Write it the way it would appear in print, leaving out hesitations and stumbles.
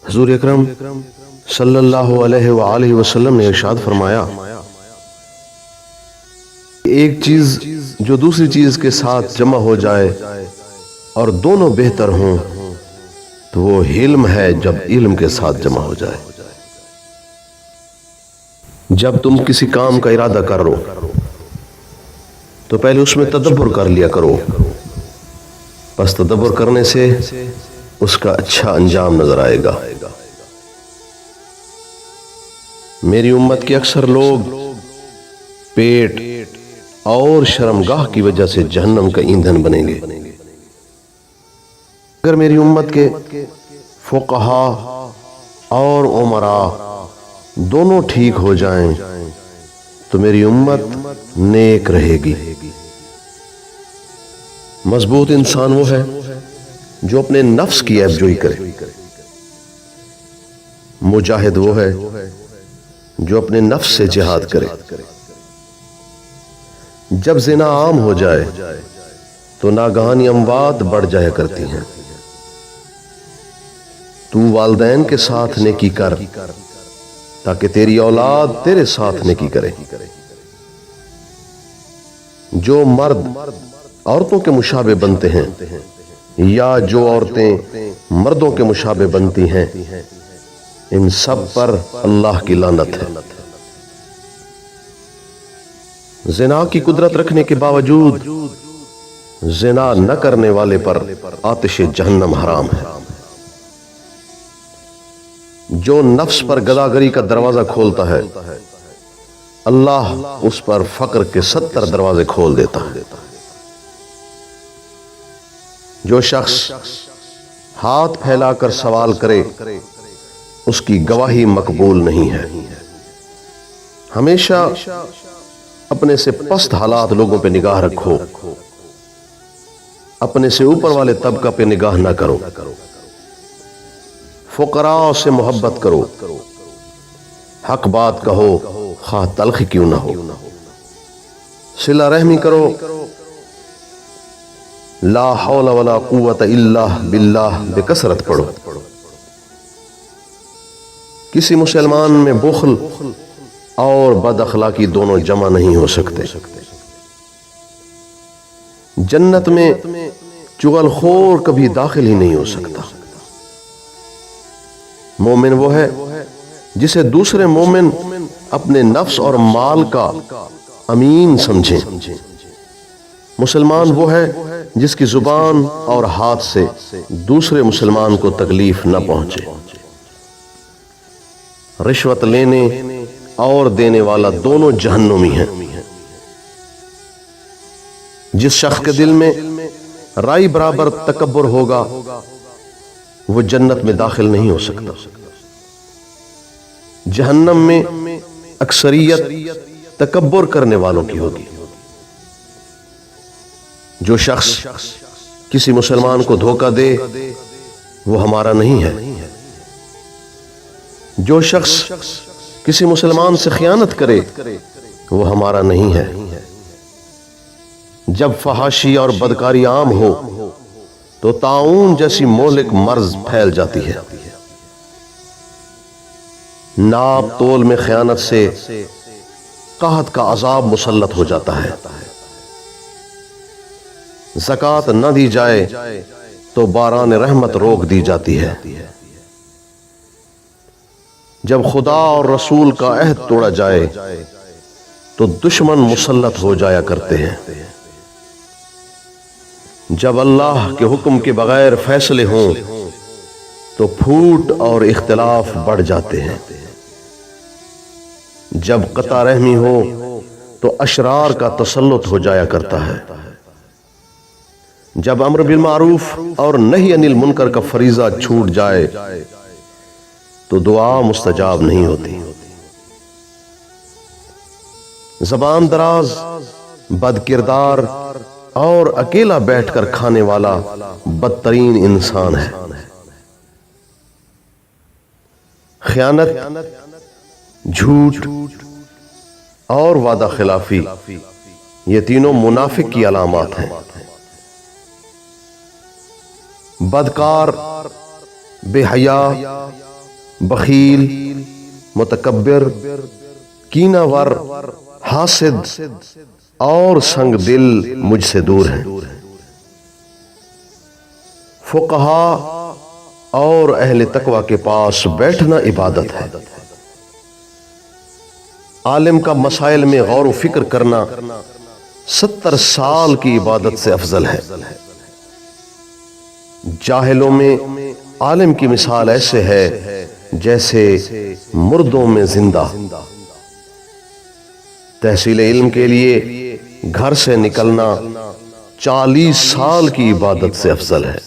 حضور اکرم صلی اللہ علیہ وآلہ وسلم نے ارشاد فرمایا، ایک چیز جو دوسری چیز کے ساتھ جمع ہو جائے اور دونوں بہتر ہوں تو وہ علم ہے جب علم کے ساتھ جمع ہو جائے۔ جب تم کسی کام کا ارادہ کرو تو پہلے اس میں تدبر کر لیا کرو، بس تدبر کرنے سے اس کا اچھا انجام نظر آئے گا۔ میری امت کے اکثر لوگ پیٹ اور شرمگاہ کی وجہ سے جہنم کا ایندھن بنیں گے۔ اگر میری امت کے فقہا اور عمراء دونوں ٹھیک ہو جائیں تو میری امت نیک رہے گی۔ مضبوط انسان وہ ہے جو اپنے نفس کی عیب جوئی کرے، مجاہد وہ ہے جو اپنے نفس سے جہاد کرے۔ جب زنا عام ہو جائے تو ناگہانی اموات بڑھ جایا کرتی ہیں۔ تو والدین کے ساتھ نیکی کر تاکہ تیری اولاد تیرے ساتھ نیکی کرے۔ جو مرد عورتوں کے مشابہ بنتے ہیں یا جو عورتیں مردوں کے مشابہ بنتی ہیں، ان سب پر اللہ کی لعنت ہے۔ زنا کی قدرت رکھنے کے باوجود زنا نہ کرنے والے پر آتش جہنم حرام ہے۔ جو نفس پر گداگری کا دروازہ کھولتا ہے، اللہ اس پر فقر کے 70 دروازے کھول دیتا ہے۔ جو شخص ہاتھ پھیلا کر سوال کرے اس کی گواہی مقبول نہیں ہے۔ ہمیشہ اپنے سے پست حالات لوگوں پہ نگاہ رکھو، اپنے سے اوپر والے طبقہ پہ نگاہ نہ کرو۔ فقراء سے محبت کرو، حق بات کہو خواہ تلخ کیوں نہ ہو۔ صلہ رحمی کرو، لا حول ولا قوت الا باللہ بکثرت پڑھو۔ کسی مسلمان میں بخل اور بد اخلاقی دونوں جمع نہیں ہو سکتے۔ جنت میں چغل خور کبھی داخل ہی نہیں ہو سکتا۔ مومن وہ ہے جسے دوسرے مومن اپنے نفس اور مال کا امین سمجھیں۔ مسلمان وہ ہے جس کی زبان اور ہاتھ سے دوسرے مسلمان کو تکلیف نہ پہنچے۔ رشوت لینے اور دینے والا دونوں جہنمی ہیں۔ جس شخص کے دل میں رائی برابر تکبر ہوگا وہ جنت میں داخل نہیں ہو سکتا۔ جہنم میں اکثریت تکبر کرنے والوں کی ہوگی۔ جو شخص کسی مسلمان کو دھوکہ دے وہ ہمارا نہیں ہے۔ جو شخص کسی مسلمان سے خیانت کرے وہ ہمارا نہیں ہے۔ جب فحاشی اور بدکاری عام ہو تو طاعون جیسی مہلک مرض پھیل جاتی ہے۔ ناپ تول میں خیانت سے قحط کا عذاب مسلط ہو جاتا ہے۔ زکوٰۃ نہ دی جائے تو باران رحمت روک دی جاتی ہے۔ جب خدا اور رسول کا عہد توڑا جائے تو دشمن مسلط ہو جایا کرتے ہیں۔ جب اللہ کے حکم کے بغیر فیصلے ہوں تو پھوٹ اور اختلاف بڑھ جاتے ہیں۔ جب قطع رحمی ہو تو اشرار کا تسلط ہو جایا کرتا ہے۔ جب امر بالمعروف اور نہی عن المنکر کا فریضہ چھوٹ جائے تو دعا مستجاب نہیں ہوتی۔ زبان دراز، بد کردار اور اکیلا بیٹھ کر کھانے والا بدترین انسان ہے۔ خیانت، جھوٹ اور وعدہ خلافی یہ تینوں منافق کی علامات ہیں۔ بدکار، بے حیا بخیل، متکبر، کینہ ور، حاسد اور سنگ دل مجھ سے دور ہیں۔ فقہا اور اہل تقوی کے پاس بیٹھنا عبادت ہے۔ عالم کا مسائل میں غور و فکر کرنا 70 سال کی عبادت سے افضل ہے۔ جاہلوں میں عالم کی مثال ایسے ہے جیسے مردوں میں زندہ۔ تحصیل علم کے لیے گھر سے نکلنا 40 سال کی عبادت سے افضل ہے۔